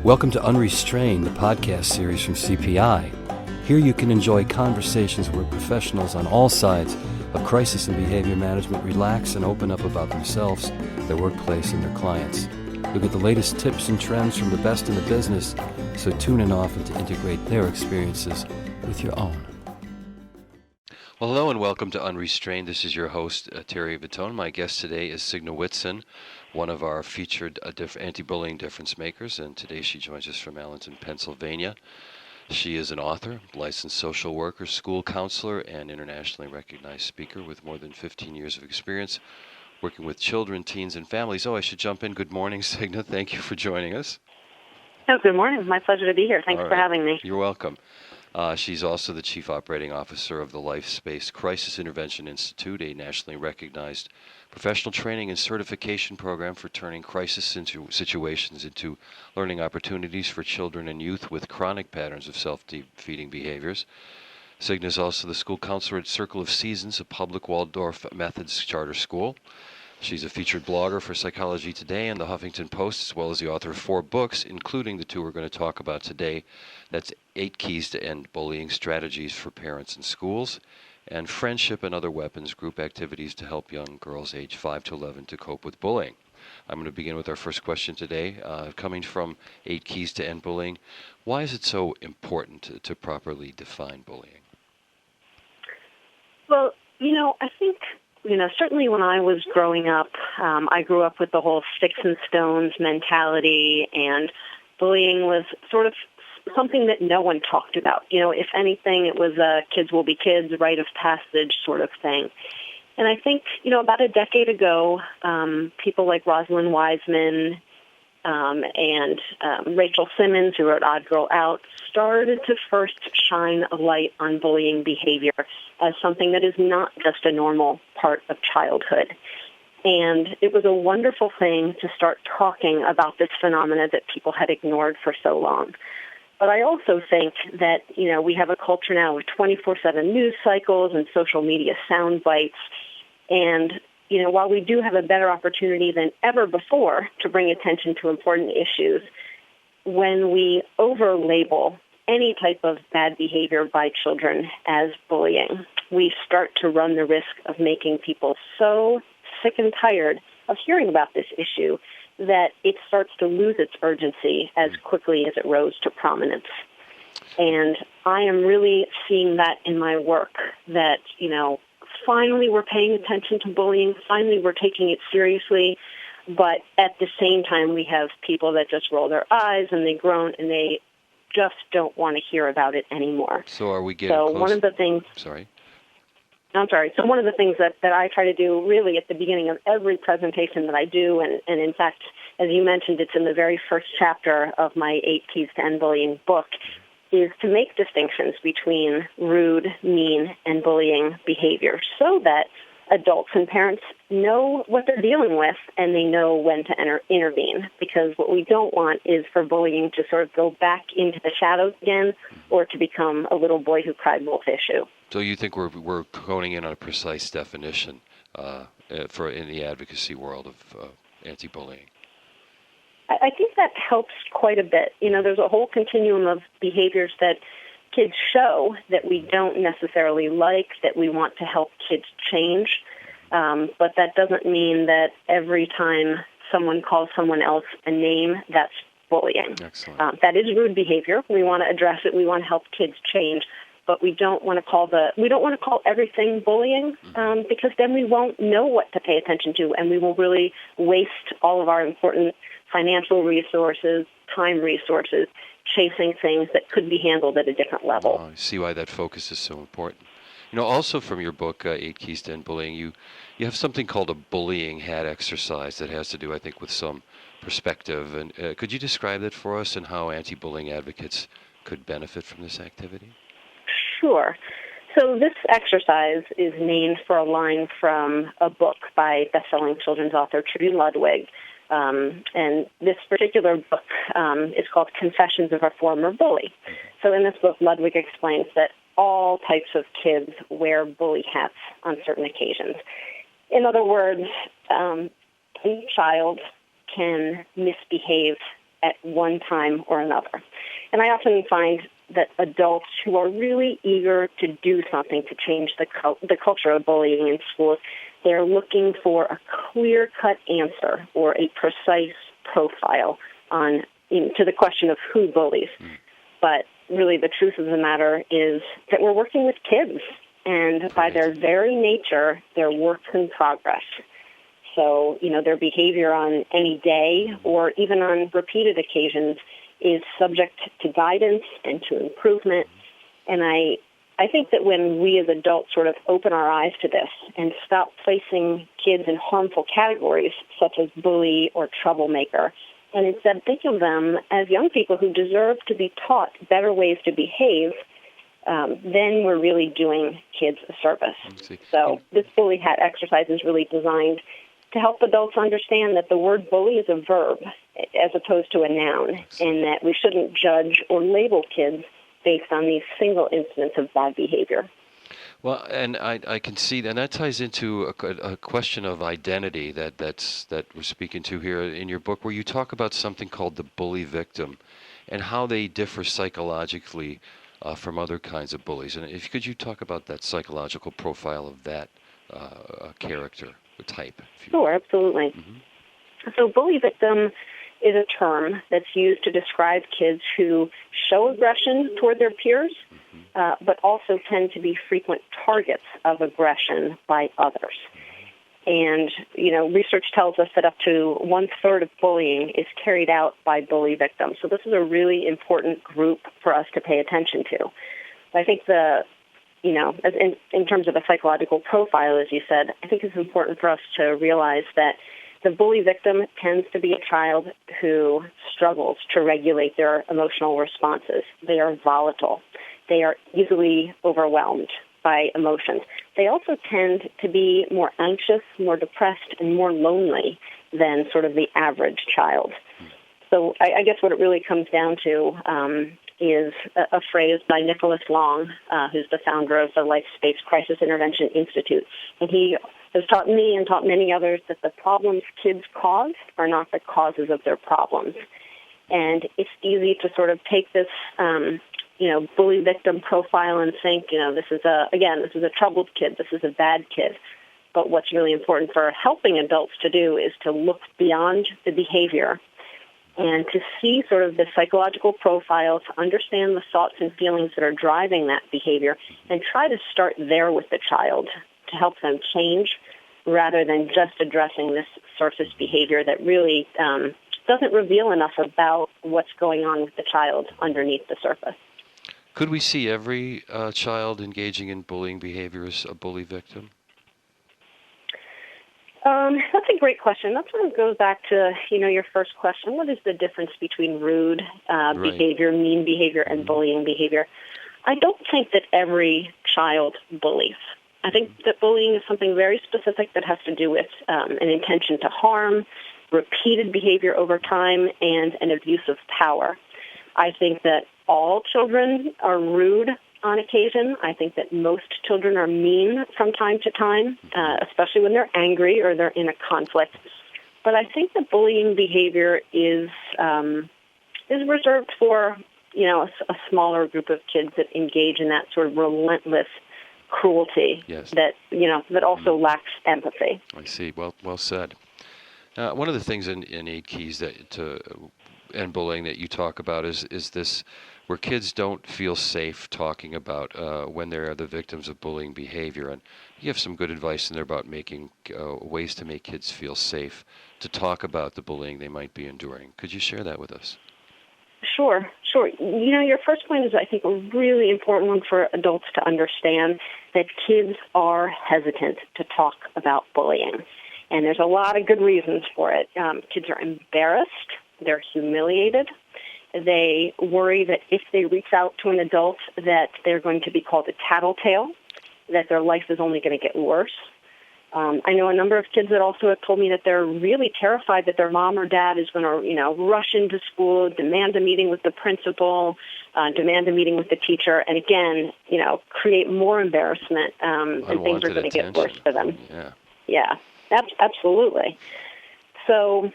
Welcome to Unrestrained, the podcast series from CPI. Here you can enjoy conversations where professionals on all sides of crisis and behavior management relax and open up about themselves, their workplace, and their clients. You'll get the latest tips and trends from the best in the business, so tune in often to integrate their experiences with your own. Well, hello and welcome to Unrestrained. This is your host, Terry Vitone. My guest today is Signe Whitson, one of our featured anti-bullying difference makers, and today she joins us from Allenton, Pennsylvania. She is an author, licensed social worker, school counselor, and internationally recognized speaker with more than 15 years of experience working with children, teens, and families. Oh, I should jump in. Good morning, Signe. Thank you for joining us. Oh, good morning. My pleasure to be here. Thanks for having me. You're welcome. She's also the Chief Operating Officer of the Life Space Crisis Intervention Institute, a nationally recognized professional training and certification program for turning crisis situations into learning opportunities for children and youth with chronic patterns of self-defeating behaviors. Signe is also the school counselor at Circle of Seasons, a public Waldorf Methodist charter school. She's a featured blogger for Psychology Today and the Huffington Post, as well as the author of 4 books, including the 2 we're going to talk about today. That's 8 Keys to End Bullying, Strategies for Parents and Schools, and Friendship and Other Weapons, Group Activities to Help Young Girls age 5 to 11 to Cope with Bullying. I'm going to begin with our first question today, coming from 8 Keys to End Bullying. Why is it so important to properly define bullying? Well, I think, certainly when I was growing up, I grew up with the whole sticks and stones mentality, and bullying was sort of something that no one talked about. If anything, it was a kids will be kids, rite of passage sort of thing. And I think, about a decade ago, people like Rosalind Wiseman and Rachel Simmons, who wrote Odd Girl Out, started to first shine a light on bullying behavior as something that is not just a normal part of childhood. And it was a wonderful thing to start talking about this phenomena that people had ignored for so long. But I also think that, we have a culture now with 24/7 news cycles and social media sound bites. And, while we do have a better opportunity than ever before to bring attention to important issues, when we over-label any type of bad behavior by children as bullying, we start to run the risk of making people so sick and tired of hearing about this issue that it starts to lose its urgency as quickly as it rose to prominence. And I am really seeing that in my work, that, finally we're paying attention to bullying, finally we're taking it seriously, but at the same time we have people that just roll their eyes and they groan and they just don't want to hear about it anymore. So are we getting close? One of the things... So one of the things that I try to do really at the beginning of every presentation that I do, and in fact, as you mentioned, it's in the very first chapter of my 8 Keys to End Bullying book, is to make distinctions between rude, mean, and bullying behavior so that adults and parents know what they're dealing with and they know when to intervene. Because what we don't want is for bullying to sort of go back into the shadows again or to become a little boy who cried wolf issue. So you think we're honing in on a precise definition for in the advocacy world of anti-bullying? I think that helps quite a bit. There's a whole continuum of behaviors that kids show that we don't necessarily like, that we want to help kids change. But that doesn't mean that every time someone calls someone else a name, that's bullying. Excellent. That is rude behavior. We want to address it. We want to help kids change. But we don't want to call everything bullying, because then we won't know what to pay attention to, and we will really waste all of our important financial resources, time resources, chasing things that could be handled at a different level. I see why that focus is so important. Also from your book, 8 Keys to End Bullying, you have something called a bullying hat exercise that has to do, I think, with some perspective. And could you describe that for us and how anti-bullying advocates could benefit from this activity? Sure. So this exercise is named for a line from a book by best-selling children's author Trudy Ludwig. And this particular book is called Confessions of a Former Bully. So in this book, Ludwig explains that all types of kids wear bully hats on certain occasions. In other words, any child can misbehave at one time or another. And I often find that adults who are really eager to do something to change the culture of bullying in schools, they're looking for a clear-cut answer or a precise profile on to the question of who bullies. But really the truth of the matter is that we're working with kids, and by their very nature, they're works in progress. So, their behavior on any day or even on repeated occasions is subject to guidance and to improvement. And I think that when we as adults sort of open our eyes to this and stop placing kids in harmful categories such as bully or troublemaker, and instead think of them as young people who deserve to be taught better ways to behave, then we're really doing kids a service. So this bully hat exercise is really designed to help adults understand that the word bully is a verb as opposed to a noun, and that we shouldn't judge or label kids based on these single incidents of bad behavior. Well, and I can see, and that ties into a question of identity that we're speaking to here in your book, where you talk about something called the bully victim and how they differ psychologically from other kinds of bullies. And could you talk about that psychological profile of that character, the type? Sure, absolutely. Mm-hmm. So bully victim is a term that's used to describe kids who show aggression toward their peers, but also tend to be frequent targets of aggression by others. And, research tells us that up to 1/3 of bullying is carried out by bully victims. So this is a really important group for us to pay attention to. I think as in terms of a psychological profile, as you said, I think it's important for us to realize that the bully victim tends to be a child who struggles to regulate their emotional responses. They are volatile. They are easily overwhelmed by emotions. They also tend to be more anxious, more depressed, and more lonely than sort of the average child. So I guess what it really comes down to is a phrase by Nicholas Long, who's the founder of the Life Space Crisis Intervention Institute. And he has taught me and taught many others that the problems kids cause are not the causes of their problems. And it's easy to sort of take this, bully victim profile and think, this is a troubled kid, this is a bad kid. But what's really important for helping adults to do is to look beyond the behavior and to see sort of the psychological profile, to understand the thoughts and feelings that are driving that behavior, and try to start there with the child to help them change rather than just addressing this surface behavior that really doesn't reveal enough about what's going on with the child underneath the surface. Could we see every child engaging in bullying behavior as a bully victim? That's a great question. That sort of goes back to, your first question. What is the difference between rude behavior, mean behavior, and bullying behavior? I don't think that every child bullies. I think that bullying is something very specific that has to do with an intention to harm, repeated behavior over time, and an abuse of power. I think that all children are rude on occasion. I think that most children are mean from time to time, especially when they're angry or they're in a conflict. But I think that bullying behavior is reserved for, a smaller group of kids that engage in that sort of relentless cruelty that also lacks empathy. I see. Well said. One of the things in 8 Keys and bullying that you talk about is this, where kids don't feel safe talking about when they're the victims of bullying behavior. And you have some good advice in there about making ways to make kids feel safe to talk about the bullying they might be enduring. Could you share that with us? Sure. Your first point is, I think, a really important one for adults to understand, that kids are hesitant to talk about bullying. And there's a lot of good reasons for it. Kids are embarrassed. They're humiliated. They worry that if they reach out to an adult that they're going to be called a tattletale, that their life is only going to get worse. I know a number of kids that also have told me that they're really terrified that their mom or dad is going to, rush into school, demand a meeting with the principal, demand a meeting with the teacher, and again, create more embarrassment, and things are going to get worse for them. Yeah, absolutely. So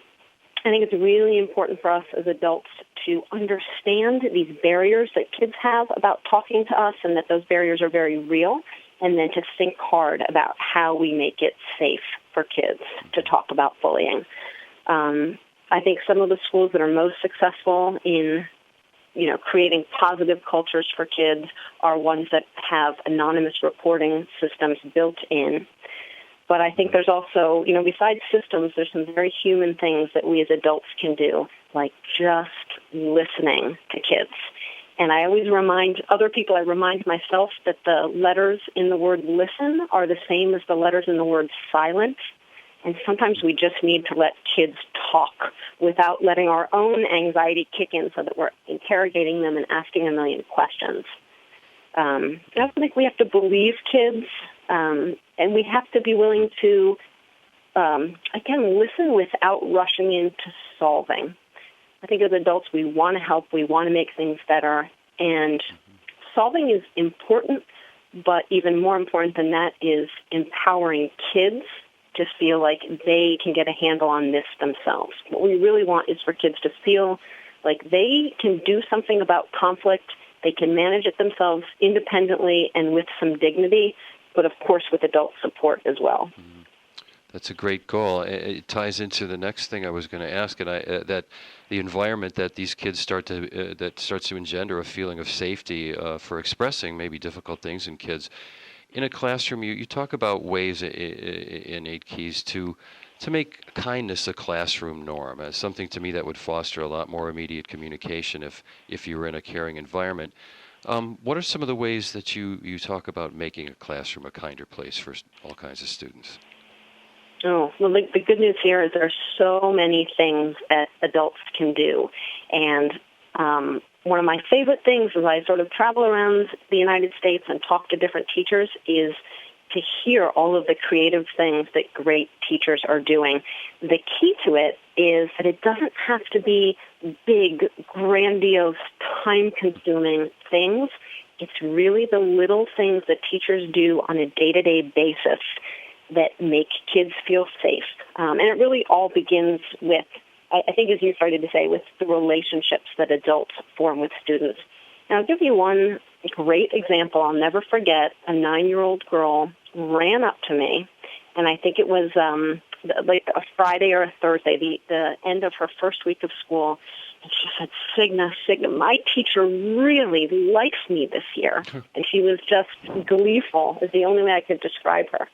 I think it's really important for us as adults to understand these barriers that kids have about talking to us and that those barriers are very real, and then to think hard about how we make it safe for kids to talk about bullying. I think some of the schools that are most successful in creating positive cultures for kids are ones that have anonymous reporting systems built in. But I think there's also, besides systems, there's some very human things that we as adults can do, like just listening to kids. And I always remind other people, I remind myself that the letters in the word listen are the same as the letters in the word silent. And sometimes we just need to let kids talk without letting our own anxiety kick in so that we're interrogating them and asking a million questions. I also think we have to believe kids, and we have to be willing to, again, listen without rushing into solving. I think as adults, we want to help, we want to make things better, and solving is important, but even more important than that is empowering kids to feel like they can get a handle on this themselves. What we really want is for kids to feel like they can do something about conflict, they can manage it themselves independently and with some dignity, but of course with adult support as well. That's a great goal. It ties into the next thing I was going to ask, and that the environment that these kids that starts to engender a feeling of safety for expressing maybe difficult things in kids. In a classroom, you talk about ways in 8 Keys to make kindness a classroom norm, as something to me that would foster a lot more immediate communication if you were in a caring environment. What are some of the ways that you talk about making a classroom a kinder place for all kinds of students? Oh, well, the good news here is there are so many things that adults can do. And one of my favorite things as I sort of travel around the United States and talk to different teachers is to hear all of the creative things that great teachers are doing. The key to it is that it doesn't have to be big, grandiose, time-consuming things. It's really the little things that teachers do on a day-to-day basis that make kids feel safe. And it really all begins with, I think as you started to say, with the relationships that adults form with students. And I'll give you one great example I'll never forget. A 9-year-old girl ran up to me, and I think it was like a Friday or a Thursday, the end of her first week of school, and she said, Signe, my teacher really likes me this year. And she was just gleeful, is the only way I could describe her.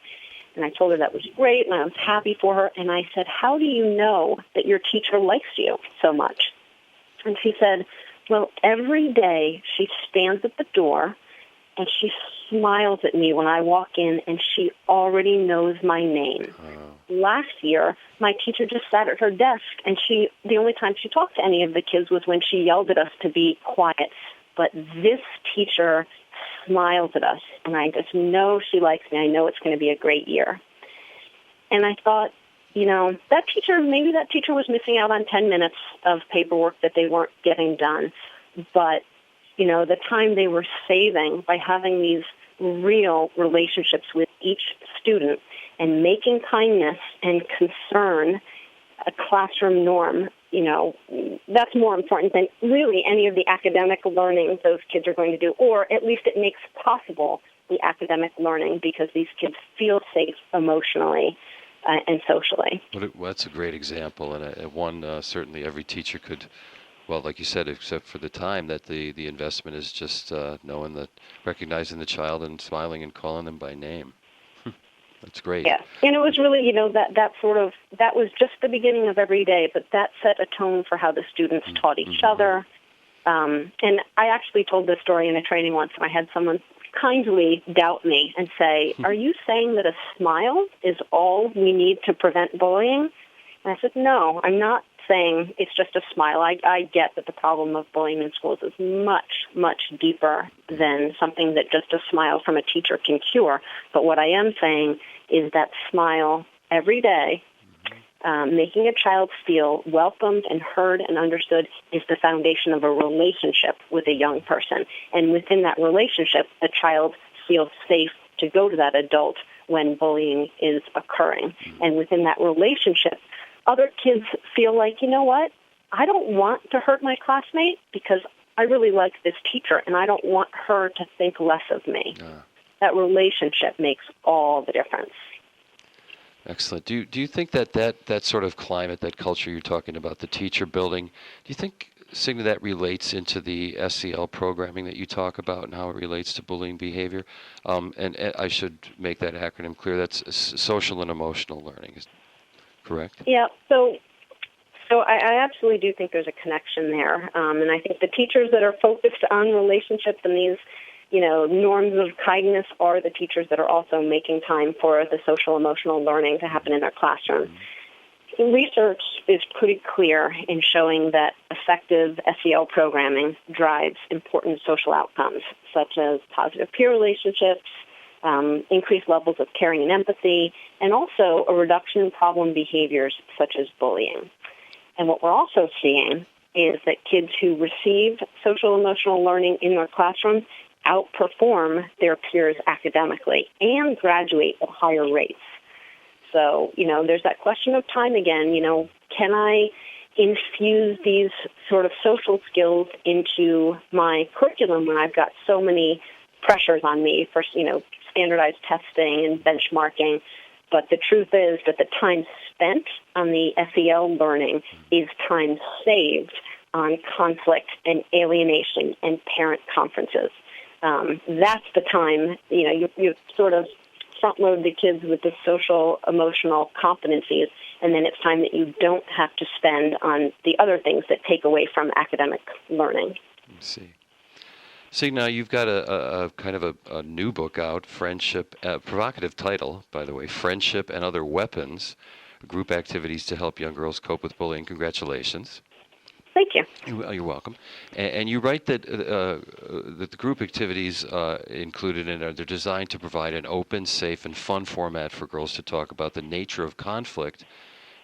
And I told her that was great, and I was happy for her. And I said, how do you know that your teacher likes you so much? And she said, well, every day she stands at the door, and she smiles at me when I walk in, and she already knows my name. Last year, my teacher just sat at her desk, and the only time she talked to any of the kids was when she yelled at us to be quiet. But this teacher smiles at us, and I just know she likes me. I know it's going to be a great year. And I thought, maybe that teacher was missing out on 10 minutes of paperwork that they weren't getting done. But, the time they were saving by having these real relationships with each student and making kindness and concern a classroom norm, that's more important than really any of the academic learning those kids are going to do, or at least it makes possible the academic learning because these kids feel safe emotionally and socially. Well, that's a great example, and one certainly every teacher could, well, like you said, except for the time that the investment is just recognizing the child and smiling and calling them by name. That's great. Yeah, and it was really, that was just the beginning of every day, but that set a tone for how the students taught each other. And I actually told this story in a training once, and I had someone kindly doubt me and say, are you saying that a smile is all we need to prevent bullying? And I said, no, I'm not saying it's just a smile. I get that the problem of bullying in schools is much, much deeper than something that just a smile from a teacher can cure. But what I am saying is that smile every day, making a child feel welcomed and heard and understood is the foundation of a relationship with a young person. And within that relationship, a child feels safe to go to that adult when bullying is occurring. And within that relationship, other kids feel like, you know what, I don't want to hurt my classmate because I really like this teacher and I don't want her to think less of me. That relationship makes all the difference. Excellent. Do you think that sort of climate, that culture you're talking about, the teacher building, do you think, Signe, that relates into the SEL programming that you talk about and how it relates to bullying behavior? And I should make that acronym clear. That's social and emotional learning, correct? Yeah. So I absolutely do think there's a connection there, and I think the teachers that are focused on relationships and these, norms of kindness are the teachers that are also making time for the social emotional learning to happen in their classroom. Research is pretty clear in showing that effective SEL programming drives important social outcomes, such as positive peer relationships, increased levels of caring and empathy, and also a reduction in problem behaviors such as bullying. And what we're also seeing is that kids who receive social emotional learning in their classroom outperform their peers academically and graduate at higher rates. So, there's that question of time again, can I infuse these sort of social skills into my curriculum when I've got so many pressures on me for, standardized testing and benchmarking? But the truth is that the time spent on the SEL learning is time saved on conflict and alienation and parent conferences. That's the time, you sort of front-load the kids with the social, emotional competencies, and then it's time that you don't have to spend on the other things that take away from academic learning. Let's see. See, now you've got a kind of a new book out, Friendship, provocative title, by the way, Friendship and Other Weapons, Group Activities to Help Young Girls Cope with Bullying. Congratulations. Thank you. You're welcome. And you write that that the group activities included in it, they're designed to provide an open, safe, and fun format for girls to talk about the nature of conflict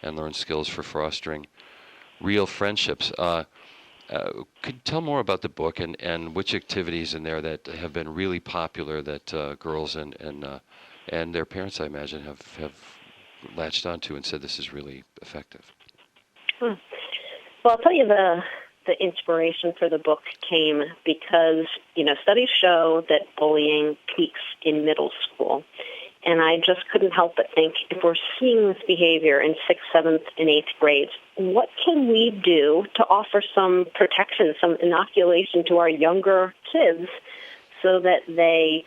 and learn skills for fostering real friendships. Could you tell more about the book and which activities in there that have been really popular that girls and their parents, I imagine, have latched onto and said this is really effective? Well, I'll tell you the inspiration for the book came because, studies show that bullying peaks in middle school. And I just couldn't help but think, if we're seeing this behavior in 6th, 7th, and 8th grades, what can we do to offer some protection, some inoculation to our younger kids so that they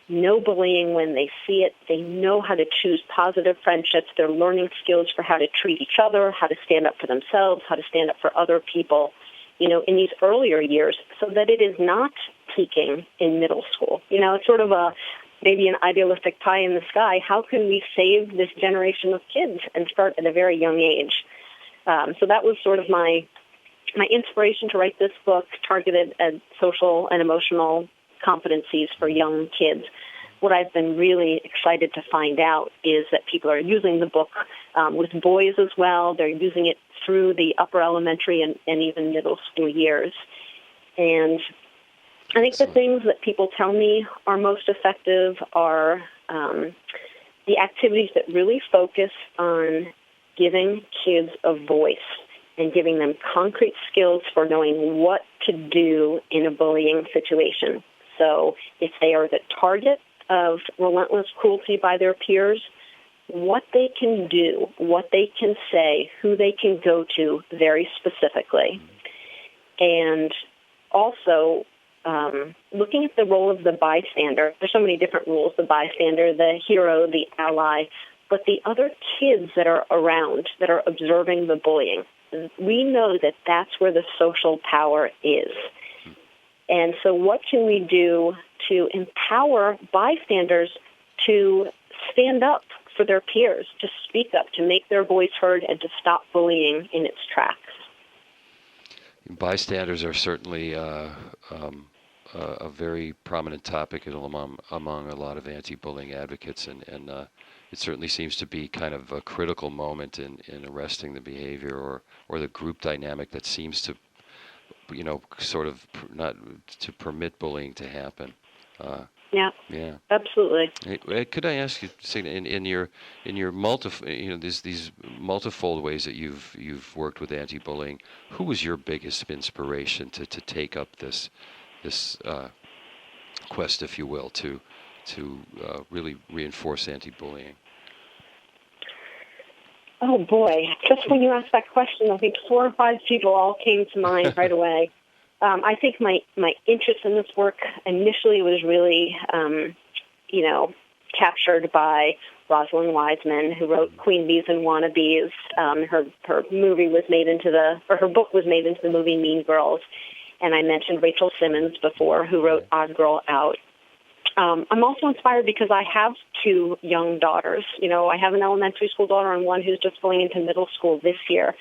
know bullying when they see it, they know how to choose positive friendships, they're learning skills for how to treat each other, how to stand up for themselves, how to stand up for other people, in these earlier years, so that it is not peaking in middle school. It's sort of maybe an idealistic pie in the sky. How can we save this generation of kids and start at a very young age? So that was sort of my inspiration to write this book, targeted at social and emotional competencies for young kids. What I've been really excited to find out is that people are using the book with boys as well. They're using it through the upper elementary and even middle school years. And I think the things that people tell me are most effective are the activities that really focus on giving kids a voice and giving them concrete skills for knowing what to do in a bullying situation. So if they are the target of relentless cruelty by their peers, what they can do, what they can say, who they can go to very specifically. And also looking at the role of the bystander. There's so many different roles, the bystander, the hero, the ally, but the other kids that are around, that are observing the bullying. We know that that's where the social power is. And so what can we do to empower bystanders to stand up for their peers, to speak up, to make their voice heard, and to stop bullying in its tracks? Bystanders are certainly a very prominent topic among a lot of anti-bullying advocates, and it certainly seems to be kind of a critical moment in arresting the behavior or the group dynamic that seems to, sort of not to permit bullying to happen. Yeah. Yeah. Absolutely. Hey, could I ask you, Signe, in your these multifold ways that you've worked with anti-bullying, who was your biggest inspiration to take up this quest, if you will, to really reinforce anti-bullying? Oh boy! Just when you asked that question, I think 4 or 5 people all came to mind right away. I think my interest in this work initially was really, captured by Rosalind Wiseman, who wrote Queen Bees and Wannabes. Her movie was made her book was made into the movie Mean Girls. And I mentioned Rachel Simmons before, who wrote Odd Girl Out. I'm also inspired because I have 2 young daughters. I have an elementary school daughter and one who's just going into middle school this year.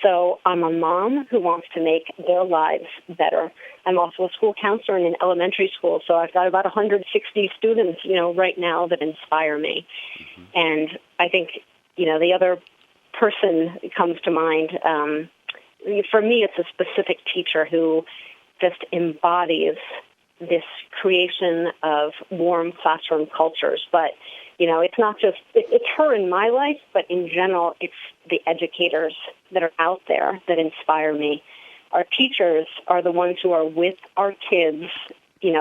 So I'm a mom who wants to make their lives better. I'm also a school counselor in an elementary school, so I've got about 160 students, right now that inspire me. And I think, the other person that comes to mind, for me, it's a specific teacher who just embodies this creation of warm classroom cultures. But, it's not just, it's her in my life, but in general, it's the educators that are out there that inspire me. Our teachers are the ones who are with our kids, 6,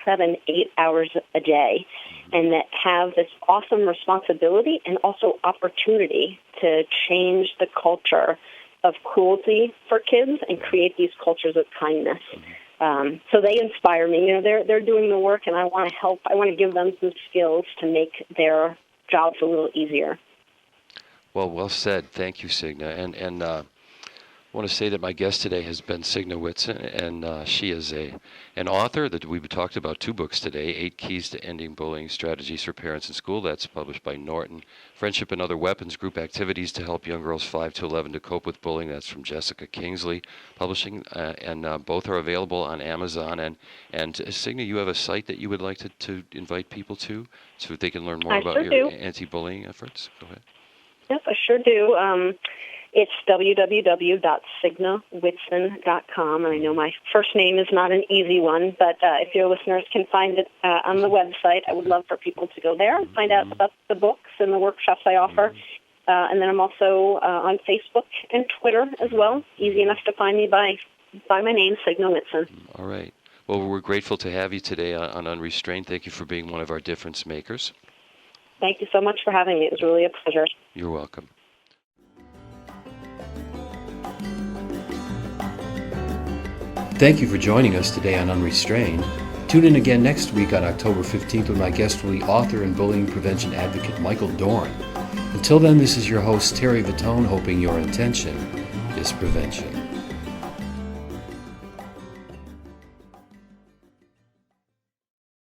7, 8 hours a day, and that have this awesome responsibility and also opportunity to change the culture of cruelty for kids and create these cultures of kindness. So they inspire me. They're doing the work, and I want to help. I want to give them some skills to make their jobs a little easier. Well said. Thank you, Signe. And I want to say that my guest today has been Signe Whitson, and she is an author that we've talked about 2 books today, 8 Keys to Ending Bullying Strategies for Parents in School. That's published by Norton. Friendship and Other Weapons, Group Activities to Help Young Girls 5 to 11 to Cope with Bullying. That's from Jessica Kingsley Publishing, and both are available on Amazon. And Signe, you have a site that you would like to invite people to so they can learn more about your anti-bullying efforts? Go ahead. Yes, I sure do. It's www.signewhitson.com. And I know my first name is not an easy one, but if your listeners can find it on the website, I would love for people to go there and find out about the books and the workshops I offer. And then I'm also on Facebook and Twitter as well. Easy enough to find me by my name, Signe Whitson. All right. Well, we're grateful to have you today on Unrestrained. Thank you for being one of our difference makers. Thank you so much for having me. It was really a pleasure. You're welcome. Thank you for joining us today on Unrestrained. Tune in again next week on October 15th when my guest will be author and bullying prevention advocate Michael Dorn. Until then, this is your host, Terry Vitone, hoping your intention is prevention.